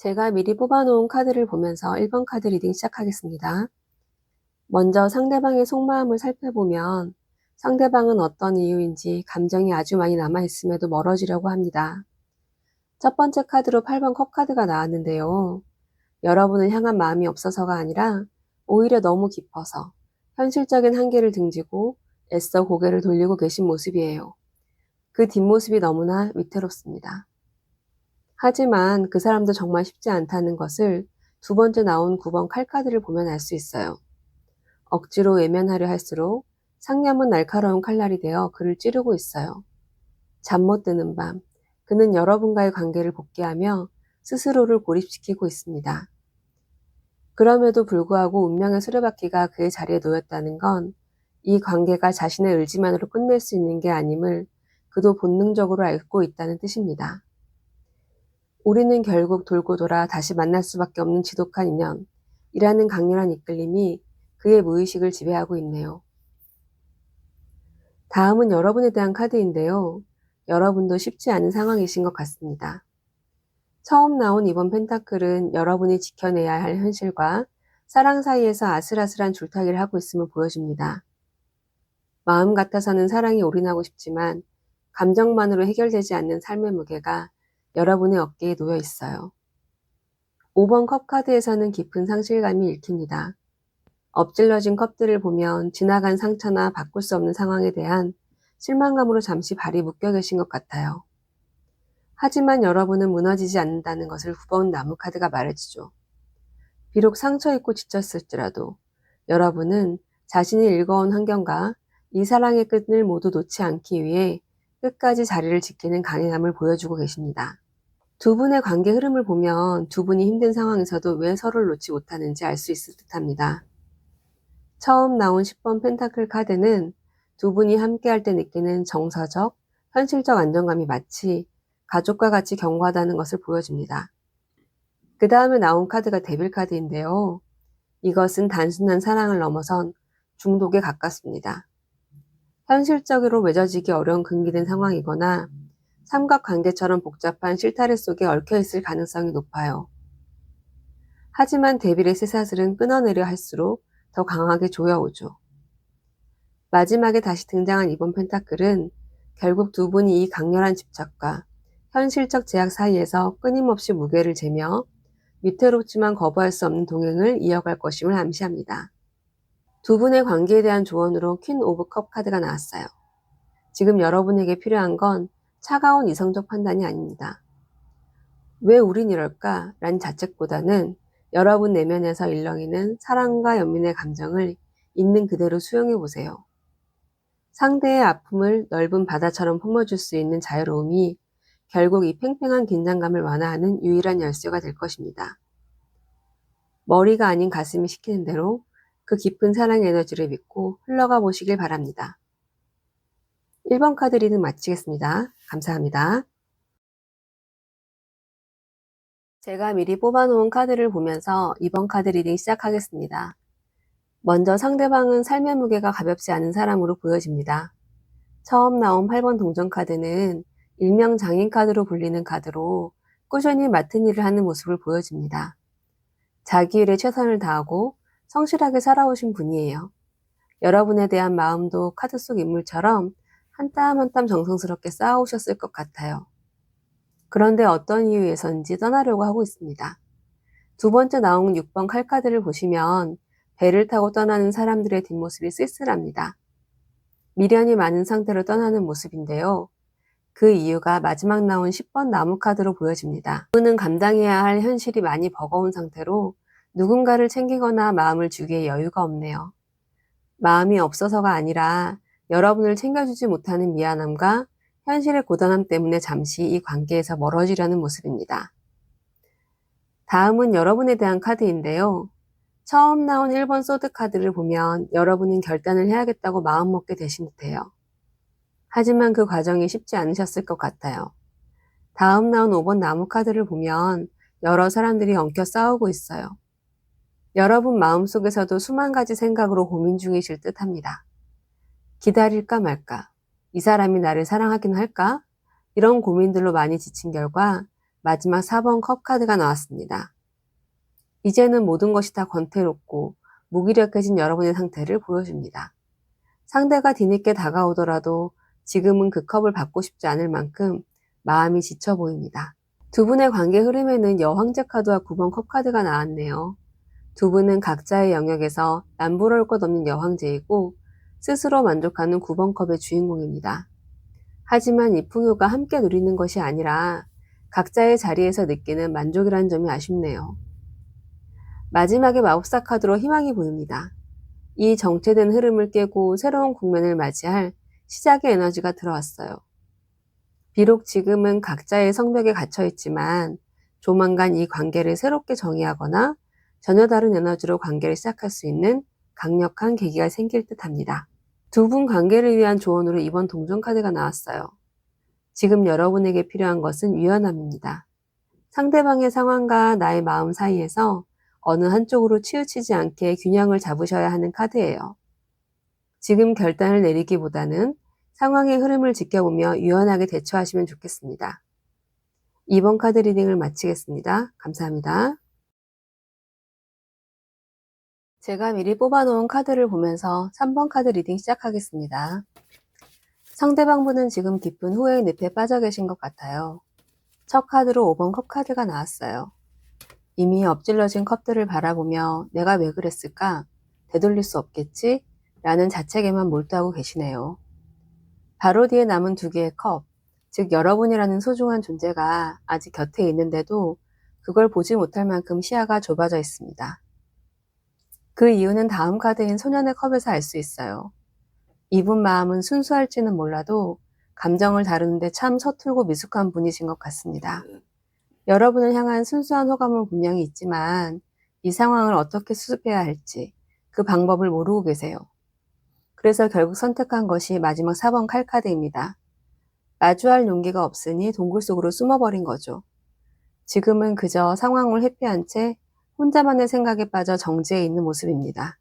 제가 미리 뽑아놓은 카드를 보면서 1번 카드 리딩 시작하겠습니다. 먼저 상대방의 속마음을 살펴보면 상대방은 어떤 이유인지 감정이 아주 많이 남아있음에도 멀어지려고 합니다. 첫 번째 카드로 8번 컵 카드가 나왔는데요. 여러분을 향한 마음이 없어서가 아니라 오히려 너무 깊어서 현실적인 한계를 등지고 애써 고개를 돌리고 계신 모습이에요. 그 뒷모습이 너무나 위태롭습니다. 하지만 그 사람도 정말 쉽지 않다는 것을 두 번째 나온 9번 칼카드를 보면 알 수 있어요. 억지로 외면하려 할수록 상념은 날카로운 칼날이 되어 그를 찌르고 있어요. 잠 못 드는 밤, 그는 여러분과의 관계를 복귀하며 스스로를 고립시키고 있습니다. 그럼에도 불구하고 운명의 수레바퀴가 그의 자리에 놓였다는 건 이 관계가 자신의 의지만으로 끝낼 수 있는 게 아님을 그도 본능적으로 알고 있다는 뜻입니다. 우리는 결국 돌고 돌아 다시 만날 수밖에 없는 지독한 인연이라는 강렬한 이끌림이 그의 무의식을 지배하고 있네요. 다음은 여러분에 대한 카드인데요. 여러분도 쉽지 않은 상황이신 것 같습니다. 처음 나온 이번 펜타클은 여러분이 지켜내야 할 현실과 사랑 사이에서 아슬아슬한 줄타기를 하고 있음을 보여줍니다. 마음 같아서는 사랑에 올인하고 싶지만 감정만으로 해결되지 않는 삶의 무게가 여러분의 어깨에 놓여 있어요. 5번 컵 카드에서는 깊은 상실감이 읽힙니다. 엎질러진 컵들을 보면 지나간 상처나 바꿀 수 없는 상황에 대한 실망감으로 잠시 발이 묶여 계신 것 같아요. 하지만 여러분은 무너지지 않는다는 것을 9번 나무 카드가 말해주죠. 비록 상처 입고 지쳤을지라도 여러분은 자신이 읽어온 환경과 이 사랑의 끈을 모두 놓지 않기 위해 끝까지 자리를 지키는 강인함을 보여주고 계십니다. 두 분의 관계 흐름을 보면 두 분이 힘든 상황에서도 왜 서로를 놓지 못하는지 알 수 있을 듯합니다. 처음 나온 10번 펜타클 카드는 두 분이 함께할 때 느끼는 정서적, 현실적 안정감이 마치 가족과 같이 견고하다는 것을 보여줍니다. 그 다음에 나온 카드가 데빌 카드인데요. 이것은 단순한 사랑을 넘어선 중독에 가깝습니다. 현실적으로 맺어지기 어려운 금기된 상황이거나 삼각관계처럼 복잡한 실타래 속에 얽혀있을 가능성이 높아요. 하지만 데빌의 쇠사슬은 끊어내려 할수록 더 강하게 조여오죠. 마지막에 다시 등장한 이번 펜타클은 결국 두 분이 이 강렬한 집착과 현실적 제약 사이에서 끊임없이 무게를 재며 위태롭지만 거부할 수 없는 동행을 이어갈 것임을 암시합니다. 두 분의 관계에 대한 조언으로 퀸 오브 컵 카드가 나왔어요. 지금 여러분에게 필요한 건 차가운 이성적 판단이 아닙니다. 왜 우린 이럴까? 라는 자책보다는 여러분 내면에서 일렁이는 사랑과 연민의 감정을 있는 그대로 수용해 보세요. 상대의 아픔을 넓은 바다처럼 품어줄 수 있는 자유로움이 결국 이 팽팽한 긴장감을 완화하는 유일한 열쇠가 될 것입니다. 머리가 아닌 가슴이 시키는 대로 그 깊은 사랑의 에너지를 믿고 흘러가 보시길 바랍니다. 1번 카드 리딩 마치겠습니다. 감사합니다. 제가 미리 뽑아놓은 카드를 보면서 2번 카드 리딩 시작하겠습니다. 먼저 상대방은 삶의 무게가 가볍지 않은 사람으로 보여집니다. 처음 나온 8번 동전 카드는 일명 장인 카드로 불리는 카드로 꾸준히 맡은 일을 하는 모습을 보여줍니다. 자기 일에 최선을 다하고 성실하게 살아오신 분이에요. 여러분에 대한 마음도 카드 속 인물처럼 한 땀 한 땀 정성스럽게 쌓아오셨을 것 같아요. 그런데 어떤 이유에서인지 떠나려고 하고 있습니다. 두 번째 나온 6번 칼카드를 보시면 배를 타고 떠나는 사람들의 뒷모습이 쓸쓸합니다. 미련이 많은 상태로 떠나는 모습인데요. 그 이유가 마지막 나온 10번 나무 카드로 보여집니다. 그는 감당해야 할 현실이 많이 버거운 상태로 누군가를 챙기거나 마음을 주기에 여유가 없네요. 마음이 없어서가 아니라 여러분을 챙겨주지 못하는 미안함과 현실의 고단함 때문에 잠시 이 관계에서 멀어지려는 모습입니다. 다음은 여러분에 대한 카드인데요. 처음 나온 1번 소드 카드를 보면 여러분은 결단을 해야겠다고 마음먹게 되신 듯해요. 하지만 그 과정이 쉽지 않으셨을 것 같아요. 다음 나온 5번 나무 카드를 보면 여러 사람들이 엉켜 싸우고 있어요. 여러분 마음속에서도 수만 가지 생각으로 고민 중이실 듯합니다. 기다릴까 말까? 이 사람이 나를 사랑하긴 할까? 이런 고민들로 많이 지친 결과 마지막 4번 컵 카드가 나왔습니다. 이제는 모든 것이 다 권태롭고 무기력해진 여러분의 상태를 보여줍니다. 상대가 뒤늦게 다가오더라도 지금은 그 컵을 받고 싶지 않을 만큼 마음이 지쳐 보입니다. 두 분의 관계 흐름에는 여황제 카드와 9번 컵 카드가 나왔네요. 두 분은 각자의 영역에서 남부러울 것 없는 여황제이고 스스로 만족하는 9번 컵의 주인공입니다. 하지만 이 풍요가 함께 누리는 것이 아니라 각자의 자리에서 느끼는 만족이라는 점이 아쉽네요. 마지막에 마법사 카드로 희망이 보입니다. 이 정체된 흐름을 깨고 새로운 국면을 맞이할 시작의 에너지가 들어왔어요. 비록 지금은 각자의 성벽에 갇혀 있지만 조만간 이 관계를 새롭게 정의하거나 전혀 다른 에너지로 관계를 시작할 수 있는 강력한 계기가 생길 듯 합니다. 두 분 관계를 위한 조언으로 이번 동전 카드가 나왔어요. 지금 여러분에게 필요한 것은 유연함입니다. 상대방의 상황과 나의 마음 사이에서 어느 한쪽으로 치우치지 않게 균형을 잡으셔야 하는 카드예요. 지금 결단을 내리기보다는 상황의 흐름을 지켜보며 유연하게 대처하시면 좋겠습니다. 이번 카드 리딩을 마치겠습니다. 감사합니다. 제가 미리 뽑아놓은 카드를 보면서 3번 카드 리딩 시작하겠습니다. 상대방 분은 지금 깊은 후회의 늪에 빠져 계신 것 같아요. 첫 카드로 5번 컵 카드가 나왔어요. 이미 엎질러진 컵들을 바라보며 내가 왜 그랬을까? 되돌릴 수 없겠지? 라는 자책에만 몰두하고 계시네요. 바로 뒤에 남은 두 개의 컵, 즉 여러분이라는 소중한 존재가 아직 곁에 있는데도 그걸 보지 못할 만큼 시야가 좁아져 있습니다. 그 이유는 다음 카드인 소년의 컵에서 알 수 있어요. 이분 마음은 순수할지는 몰라도 감정을 다루는데 참 서툴고 미숙한 분이신 것 같습니다. 여러분을 향한 순수한 호감은 분명히 있지만 이 상황을 어떻게 수습해야 할지 그 방법을 모르고 계세요. 그래서 결국 선택한 것이 마지막 4번 칼카드입니다. 마주할 용기가 없으니 동굴 속으로 숨어버린 거죠. 지금은 그저 상황을 회피한 채 혼자만의 생각에 빠져 정지해 있는 모습입니다.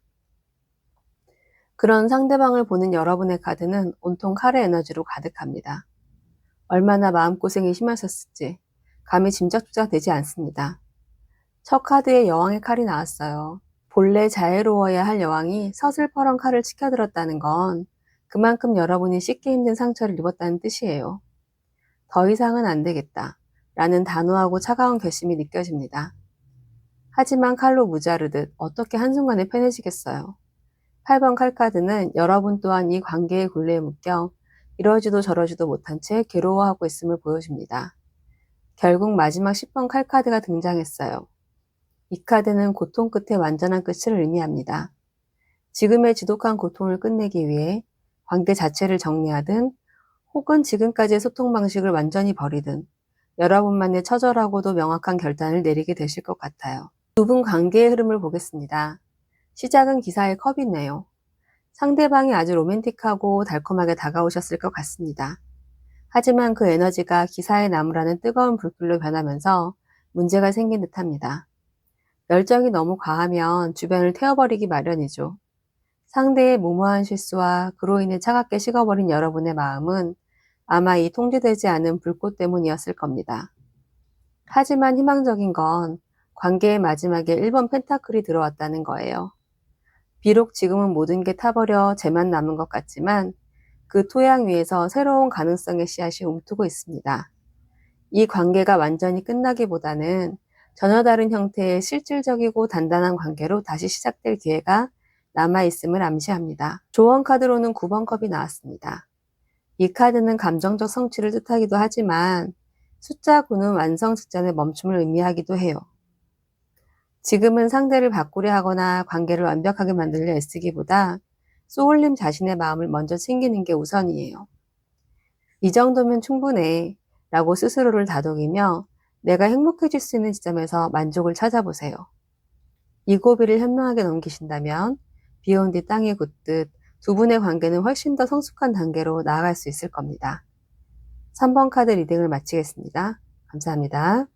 그런 상대방을 보는 여러분의 카드는 온통 칼의 에너지로 가득합니다. 얼마나 마음고생이 심하셨을지 감히 짐작조차 되지 않습니다. 첫 카드에 여왕의 칼이 나왔어요. 본래 자애로워야 할 여왕이 서슬퍼런 칼을 치켜들었다는 건 그만큼 여러분이 씻기 힘든 상처를 입었다는 뜻이에요. 더 이상은 안 되겠다 라는 단호하고 차가운 결심이 느껴집니다. 하지만 칼로 무자르듯 어떻게 한순간에 편해지겠어요. 8번 칼카드는 여러분 또한 이 관계의 굴레에 묶여 이러지도 저러지도 못한 채 괴로워하고 있음을 보여줍니다. 결국 마지막 10번 칼카드가 등장했어요. 이 카드는 고통 끝에 완전한 끝을 의미합니다. 지금의 지독한 고통을 끝내기 위해 관계 자체를 정리하든 혹은 지금까지의 소통 방식을 완전히 버리든 여러분만의 처절하고도 명확한 결단을 내리게 되실 것 같아요. 두 분 관계의 흐름을 보겠습니다. 시작은 기사의 컵이네요. 상대방이 아주 로맨틱하고 달콤하게 다가오셨을 것 같습니다. 하지만 그 에너지가 기사의 나무라는 뜨거운 불길로 변하면서 문제가 생긴 듯합니다. 열정이 너무 과하면 주변을 태워버리기 마련이죠. 상대의 무모한 실수와 그로 인해 차갑게 식어버린 여러분의 마음은 아마 이 통제되지 않은 불꽃 때문이었을 겁니다. 하지만 희망적인 건 관계의 마지막에 1번 펜타클이 들어왔다는 거예요. 비록 지금은 모든 게 타버려 재만 남은 것 같지만 그 토양 위에서 새로운 가능성의 씨앗이 움트고 있습니다. 이 관계가 완전히 끝나기보다는 전혀 다른 형태의 실질적이고 단단한 관계로 다시 시작될 기회가 남아있음을 암시합니다. 조언 카드로는 9번 컵이 나왔습니다. 이 카드는 감정적 성취를 뜻하기도 하지만 숫자 9는 완성 직전의 멈춤을 의미하기도 해요. 지금은 상대를 바꾸려 하거나 관계를 완벽하게 만들려 애쓰기보다 소울님 자신의 마음을 먼저 챙기는 게 우선이에요. 이 정도면 충분해 라고 스스로를 다독이며 내가 행복해질 수 있는 지점에서 만족을 찾아보세요. 이 고비를 현명하게 넘기신다면 비온 뒤 땅이 굳듯 두 분의 관계는 훨씬 더 성숙한 단계로 나아갈 수 있을 겁니다. 3번 카드 리딩을 마치겠습니다. 감사합니다.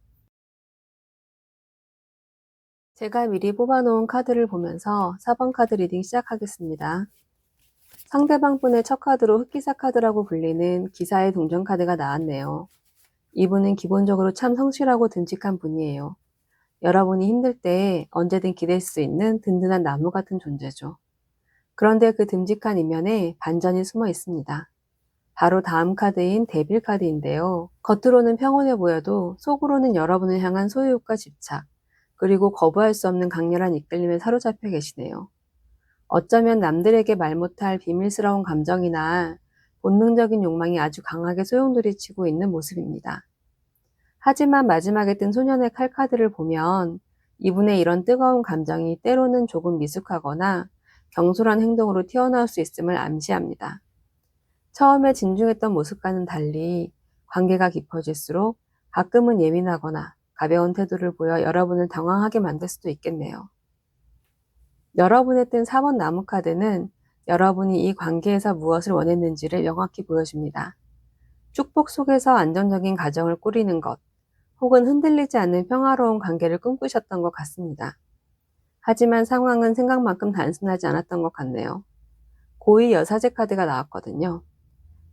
제가 미리 뽑아놓은 카드를 보면서 4번 카드 리딩 시작하겠습니다. 상대방 분의 첫 카드로 흑기사 카드라고 불리는 기사의 동전 카드가 나왔네요. 이분은 기본적으로 참 성실하고 듬직한 분이에요. 여러분이 힘들 때 언제든 기댈 수 있는 든든한 나무 같은 존재죠. 그런데 그 듬직한 이면에 반전이 숨어 있습니다. 바로 다음 카드인 데빌 카드인데요. 겉으로는 평온해 보여도 속으로는 여러분을 향한 소유욕과 집착, 그리고 거부할 수 없는 강렬한 이끌림에 사로잡혀 계시네요. 어쩌면 남들에게 말 못할 비밀스러운 감정이나 본능적인 욕망이 아주 강하게 소용돌이치고 있는 모습입니다. 하지만 마지막에 뜬 소년의 칼카드를 보면 이분의 이런 뜨거운 감정이 때로는 조금 미숙하거나 경솔한 행동으로 튀어나올 수 있음을 암시합니다. 처음에 진중했던 모습과는 달리 관계가 깊어질수록 가끔은 예민하거나 가벼운 태도를 보여 여러분을 당황하게 만들 수도 있겠네요. 여러분의 뜬 4번 나무 카드는 여러분이 이 관계에서 무엇을 원했는지를 명확히 보여줍니다. 축복 속에서 안정적인 가정을 꾸리는 것, 혹은 흔들리지 않는 평화로운 관계를 꿈꾸셨던 것 같습니다. 하지만 상황은 생각만큼 단순하지 않았던 것 같네요. 고위 여사제 카드가 나왔거든요.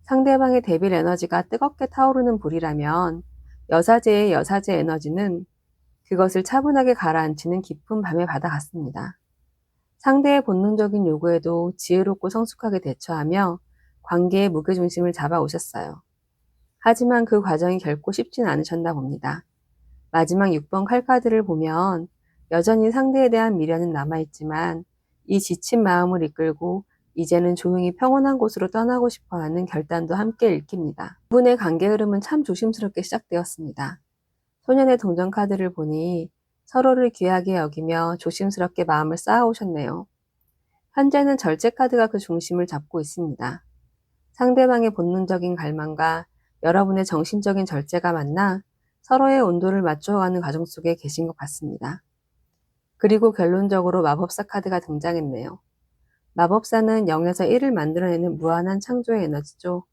상대방의 데빌 에너지가 뜨겁게 타오르는 불이라면 여사제의 여사제 에너지는 그것을 차분하게 가라앉히는 깊은 밤의 바다 같습니다. 상대의 본능적인 요구에도 지혜롭고 성숙하게 대처하며 관계의 무게중심을 잡아오셨어요. 하지만 그 과정이 결코 쉽진 않으셨나 봅니다. 마지막 6번 칼카드를 보면 여전히 상대에 대한 미련은 남아있지만 이 지친 마음을 이끌고 이제는 조용히 평온한 곳으로 떠나고 싶어하는 결단도 함께 읽힙니다. 두 분의 관계 흐름은 참 조심스럽게 시작되었습니다. 소년의 동전 카드를 보니 서로를 귀하게 여기며 조심스럽게 마음을 쌓아오셨네요. 현재는 절제 카드가 그 중심을 잡고 있습니다. 상대방의 본능적인 갈망과 여러분의 정신적인 절제가 만나 서로의 온도를 맞춰가는 과정 속에 계신 것 같습니다. 그리고 결론적으로 마법사 카드가 등장했네요. 마법사는 0에서 1을 만들어내는 무한한 창조의 에너지죠.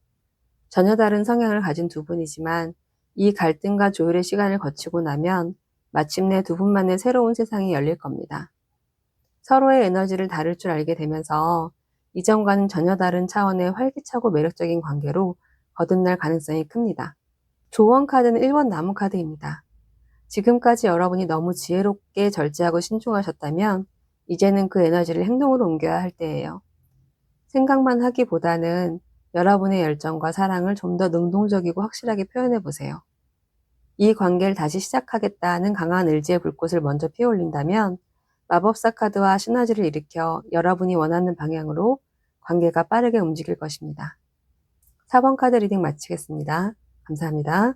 전혀 다른 성향을 가진 두 분이지만 이 갈등과 조율의 시간을 거치고 나면 마침내 두 분만의 새로운 세상이 열릴 겁니다. 서로의 에너지를 다룰 줄 알게 되면서 이전과는 전혀 다른 차원의 활기차고 매력적인 관계로 거듭날 가능성이 큽니다. 조언 카드는 1번 나무 카드입니다. 지금까지 여러분이 너무 지혜롭게 절제하고 신중하셨다면 이제는 그 에너지를 행동으로 옮겨야 할 때예요. 생각만 하기보다는 여러분의 열정과 사랑을 좀 더 능동적이고 확실하게 표현해 보세요. 이 관계를 다시 시작하겠다는 강한 의지의 불꽃을 먼저 피워올린다면 마법사 카드와 시너지를 일으켜 여러분이 원하는 방향으로 관계가 빠르게 움직일 것입니다. 4번 카드 리딩 마치겠습니다. 감사합니다.